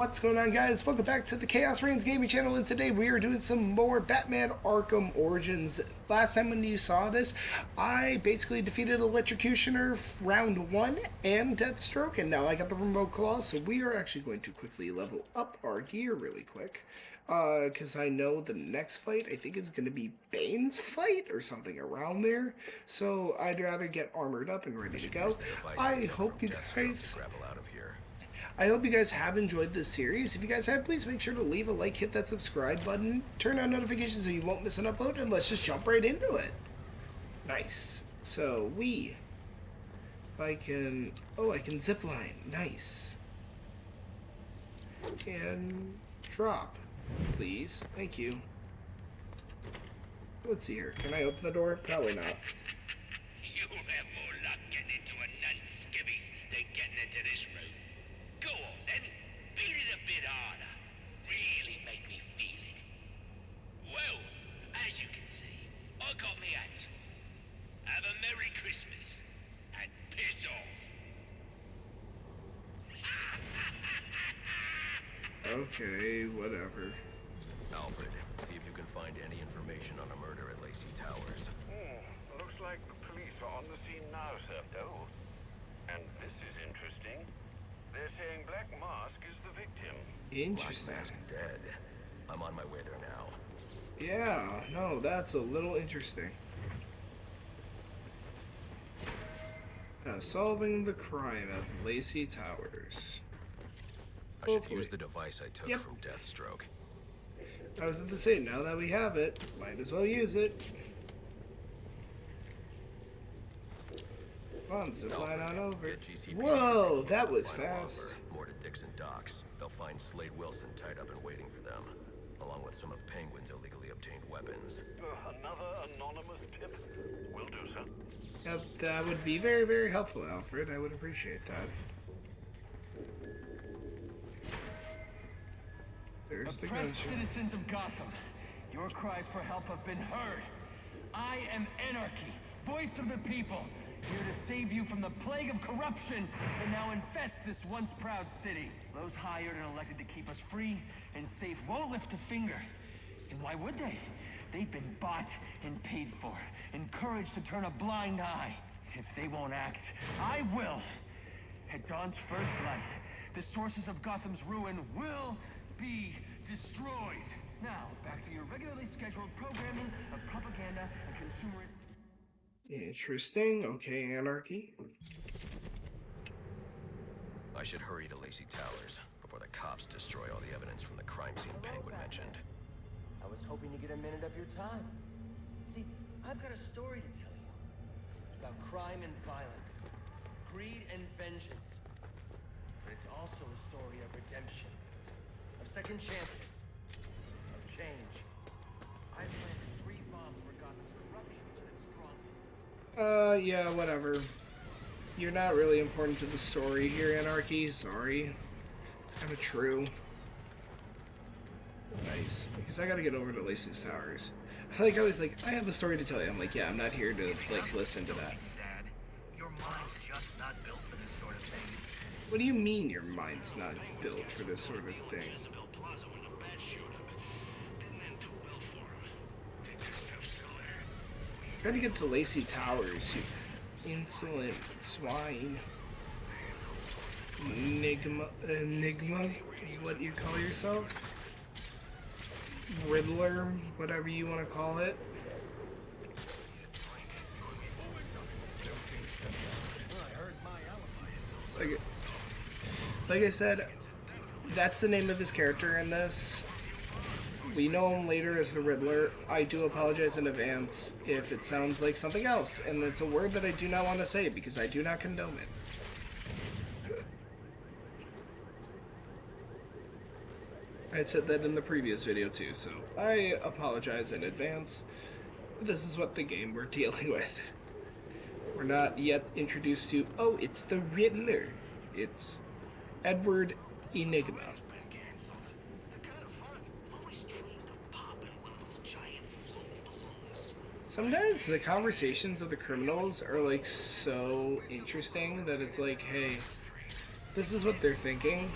What's going on, guys? Welcome back to the Chaos Reigns Gaming Channel, and today we are doing some more Batman Arkham Origins. Last time when you saw this, I basically defeated Electrocutioner round 1 and Deathstroke, and now I got the remote claw, so we are actually going to quickly level up our gear really quick. Because I know the next fight, I think, is going to be Bane's fight or something around there, so I'd rather get armored up and ready to go. I hope you guys have enjoyed this series. If you guys have, please make sure to leave a like, hit that subscribe button, turn on notifications so you won't miss an upload, and let's just jump right into it. Nice. So I can zip line. Nice. And drop, please. Thank you. Let's see here. Can I open the door? Probably not. You have more luck getting into a nun's skivvies than getting into this room. Go on then, beat it a bit harder. Really make me feel it. Well, as you can see, I got me hands full. Have a Merry Christmas, and piss off. Okay, whatever. Alfred, see if you can find any information on a murder at Lacey Towers. Looks like the police are on the scene now, sir. Oh, and this is interesting. They're saying Black Mask is the victim. Interesting. Black Mask dead. I'm on my way there now. Yeah, no, that's a little interesting. Solving the crime at Lacey Towers. I should use the device I took from Deathstroke. I was at the same. Now that we have it, might as well use it. Come on, zip line on over. Whoa, that was fast. More to Dixon Docks. They'll find Slade Wilson tied up and waiting for them, along with some of Penguin's illegally obtained weapons. Another anonymous tip. Will do, sir. Yep, that would be very, very helpful, Alfred. I would appreciate that. There's the Oppressed gunshot. citizens of Gotham, your cries for help have been heard. I am Anarchy, voice of the people, here to save you from the plague of corruption that now infests this once proud city. Those hired and elected to keep us free and safe won't lift a finger. And why would they? They've been bought and paid for, encouraged to turn a blind eye. If they won't act, I will. At dawn's first light, the sources of Gotham's ruin will be destroyed. Now, back to your regularly scheduled programming of propaganda and consumerist... Interesting. Okay, Anarchy. I should hurry to Lacey Towers before the cops destroy all the evidence from the crime scene Penguin mentioned. I was hoping to get a minute of your time. See, I've got a story to tell you. About crime and violence. Greed and vengeance. But it's also a story of redemption. Of second chances. Of change. I planted 3 bombs where Gotham's corruption was at its strongest. Yeah, whatever. You're not really important to the story here, Anarchy. Sorry. It's kind of true. Nice. Because I gotta get over to Lacey's Towers. I was like, I have a story to tell you. I'm like, yeah, I'm not here to, like, listen to that. Sad. Your mind's just not built for this sort of thing. What do you mean your mind's not built for this sort of thing? Try to get to Lacey Towers, you insolent swine. Enigma is what you call yourself? Riddler, whatever you want to call it. Like I said, that's the name of his character in this. We know him later as the Riddler. I do apologize in advance if it sounds like something else, and it's a word that I do not want to say because I do not condone it. I said that in the previous video too, so I apologize in advance. This is what the game we're dealing with. We're not yet introduced to, oh, it's the Riddler. It's Edward Enigma. Sometimes the conversations of the criminals are like so interesting that it's like, hey, this is what they're thinking.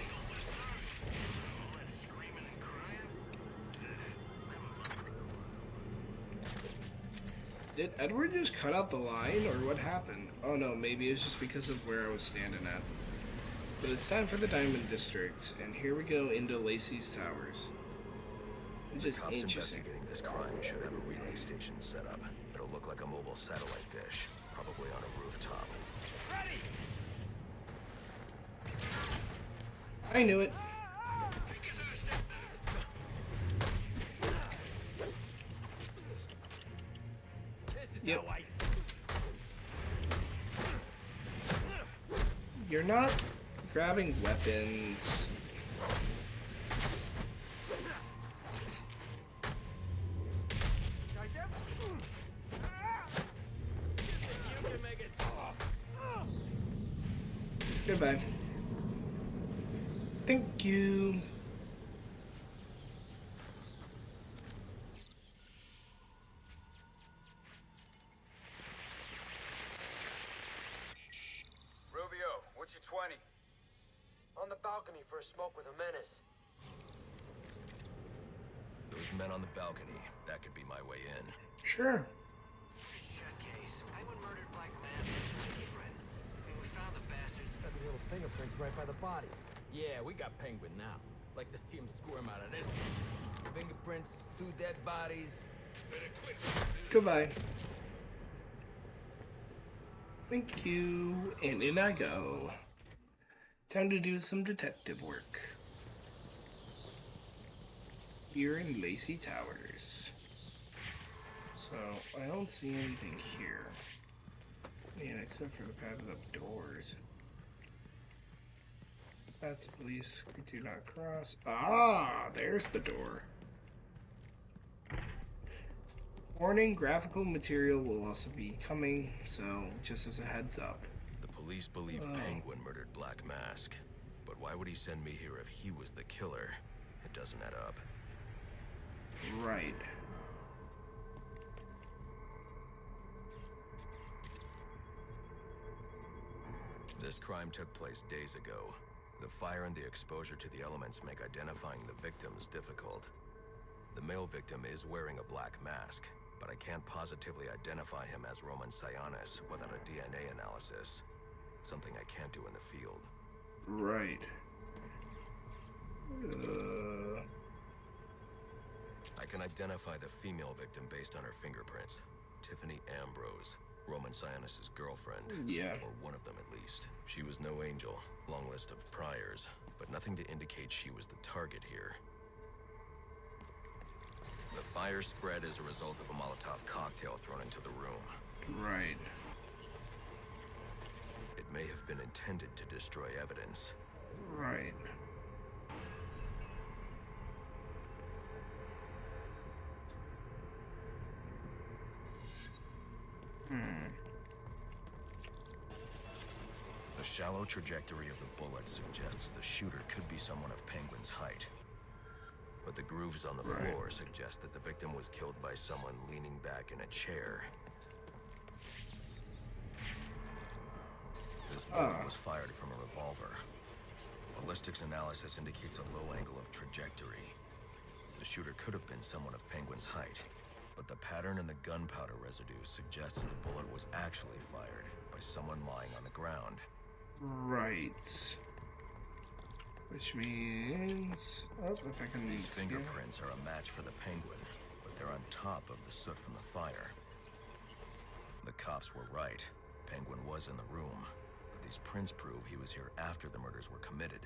Did Edward just cut out the line, or what happened? Oh no, maybe it's just because of where I was standing at. But it's time for the Diamond District, and here we go into Lacey's Towers. Which is Cops interesting. investigating this crime should have a relay station set up. It'll look like a mobile satellite dish, probably on a rooftop. Ready! I knew it. This is Yep. how I... You're not grabbing weapons. Guys, you can make it. Goodbye. Thank you. Rubio, what's your 20? On the balcony for a smoke with a menace. Those men on the balcony, that could be my way in. Sure. Case. Penguin murdered Black Mask. We found the bastards. Got the little fingerprints right by the bodies. Yeah, we got Penguin now. Like to see him squirm out of this. Fingerprints, 2 dead bodies. Goodbye. Thank you. And in I go. Time to do some detective work. Here in Lacey Towers. So, I don't see anything here. Man, except for the padded up doors. That's police. We do not cross. Ah, there's the door. Warning, graphical material will also be coming, so just as a heads up. The police believe Penguin murdered Black Mask. But why would he send me here if he was the killer? It doesn't add up. Right. This crime took place days ago. The fire and the exposure to the elements make identifying the victims difficult. The male victim is wearing a black mask, but I can't positively identify him as Roman Sionis without a DNA analysis. Something I can't do in the field. Right. I can identify the female victim based on her fingerprints. Tiffany Ambrose, Roman Sionis' girlfriend. Yeah. Or one of them at least. She was no angel, long list of priors, but nothing to indicate she was the target here. The fire spread as a result of a Molotov cocktail thrown into the room. Right. It may have been intended to destroy evidence. Right. The shallow trajectory of the bullet suggests the shooter could be someone of Penguin's height. But the grooves on the floor suggest that the victim was killed by someone leaning back in a chair. This bullet was fired from a revolver. Ballistics analysis indicates a low angle of trajectory. The shooter could have been someone of Penguin's height, but the pattern in the gunpowder residue suggests the bullet was actually fired by someone lying on the ground. Right. Which means... Oh, if I can... These fingerprints are a match for the Penguin, but they're on top of the soot from the fire. The cops were right. Penguin was in the room, but these prints prove he was here after the murders were committed.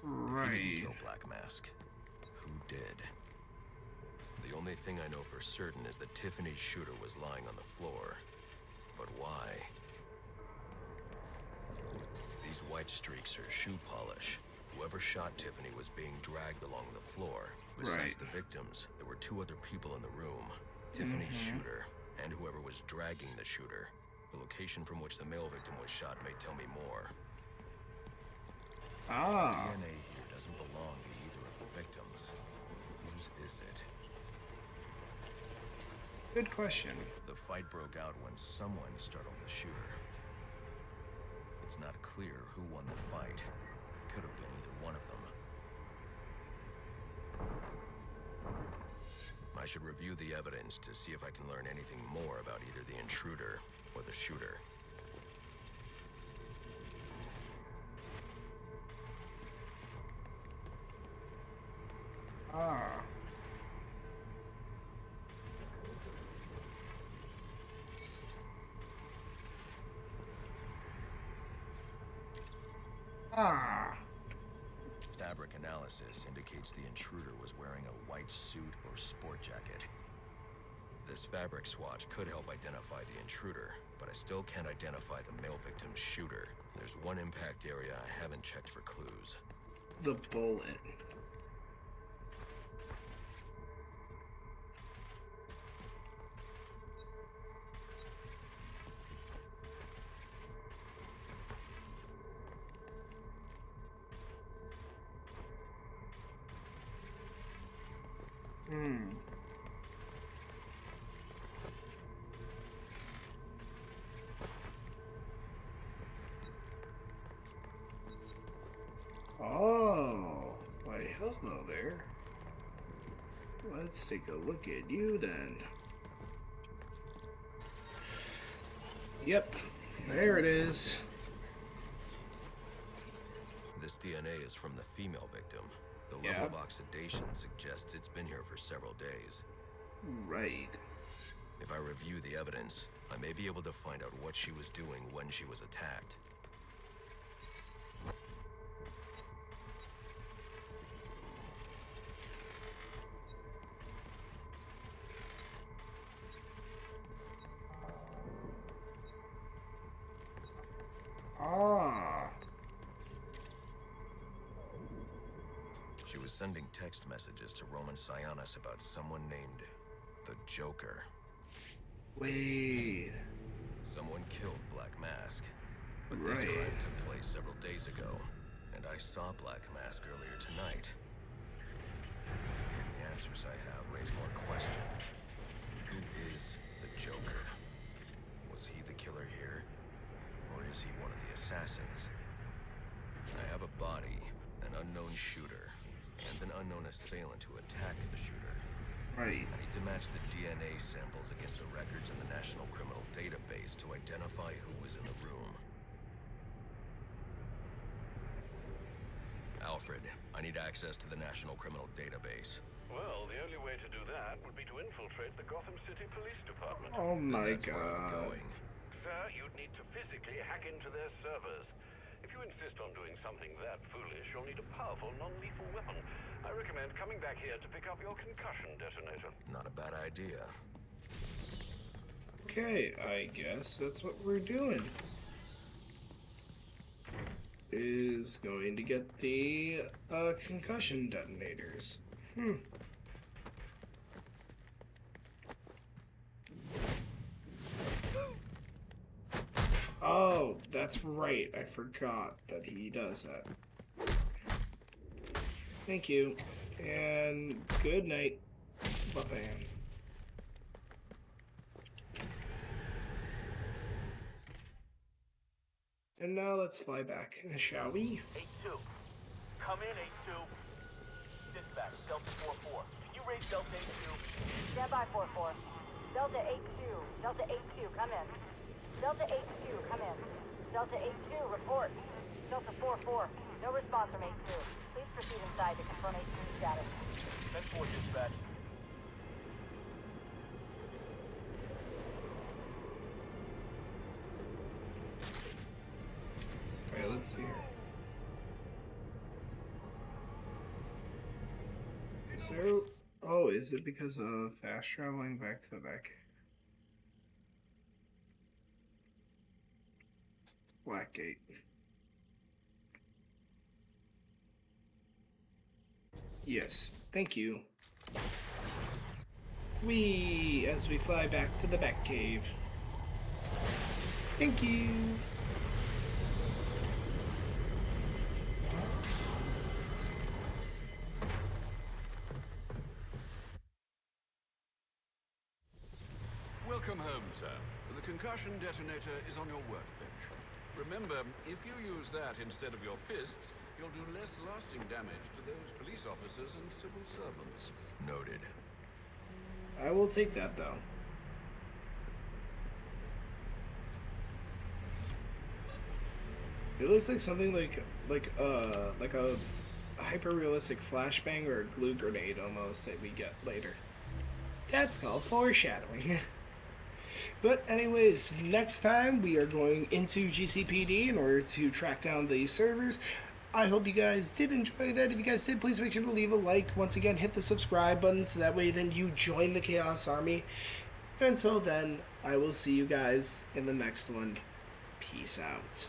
If he didn't kill Black Mask, who did? The only thing I know for certain is that Tiffany's shooter was lying on the floor. But why? These white streaks are shoe polish. Whoever shot Tiffany was being dragged along the floor. Besides the victims, there were 2 other people in the room. Tiffany's shooter, and whoever was dragging the shooter. The location from which the male victim was shot may tell me more. DNA here doesn't belong to either of the victims. Whose is it? Good question. The fight broke out when someone startled the shooter. It's not clear who won the fight. It could have been either one of them. My should review the evidence to see if I can learn anything more about either the intruder or the shooter. Ah. Ah. Fabric analysis indicates the intruder was wearing a white suit or sport jacket. This fabric swatch could help identify the intruder, but I still can't identify the male victim's shooter. There's one impact area I haven't checked for clues. The bullet. Oh, why hello there. Let's take a look at you then. Yep, there it is. This DNA is from the female victim. The level Yeah. of oxidation suggests it's been here for several days. Right. If I review the evidence, I may be able to find out what she was doing when she was attacked. Ah. She was sending text messages to Roman Sionis about someone named the Joker. Wait. Someone killed Black Mask. But this Right. crime took place several days ago, and I saw Black Mask earlier tonight. The answers I have raise more questions. Who is the Joker? Was he the killer here? Or is he one of the assassins? I have a body, an unknown shooter, and an unknown assailant who attacked the shooter. Right. I need to match the DNA samples against the records in the National Criminal Database to identify who was in the room. Alfred, I need access to the National Criminal Database. Well, the only way to do that would be to infiltrate the Gotham City Police Department. Oh my That's where I'm god. going. Sir, you'd need to physically hack into their servers. If you insist on doing something that foolish, you'll need a powerful, non-lethal weapon. I recommend coming back here to pick up your concussion detonator. Not a bad idea. Okay, I guess that's what we're doing. Is going to get the concussion detonators. Oh, that's right. I forgot that he does that. Thank you. And good night. Bye-bye. And now let's fly back, shall we? 8-2. Come in, 8-2. Dispatch, Delta 4-4. Can you raise Delta 8-2? Stand by 4-4. Delta 8-2. Delta 8-2, come in. Delta 8-2, come in. Delta 8-2, report. Delta 4-4. No response from 8-2. Please proceed inside to confirm 8-2 status. 10-4, dispatch. Alright, let's see here. Is there... Oh, is it because of fast traveling back to the back? Blackgate. Yes, thank you. As we fly back to the Batcave. Thank you. Welcome home, sir. The concussion detonator is on your workbench. Remember, if you use that instead of your fists, you'll do less lasting damage to those police officers and civil servants. Noted. I will take that though. It looks like something like a hyper realistic flashbang or a glue grenade almost that we get later. That's called foreshadowing. But anyways, next time we are going into GCPD in order to track down the servers. I hope you guys did enjoy that. If you guys did, please make sure to leave a like. Once again, hit the subscribe button so that way then you join the Chaos Army. And until then, I will see you guys in the next one. Peace out.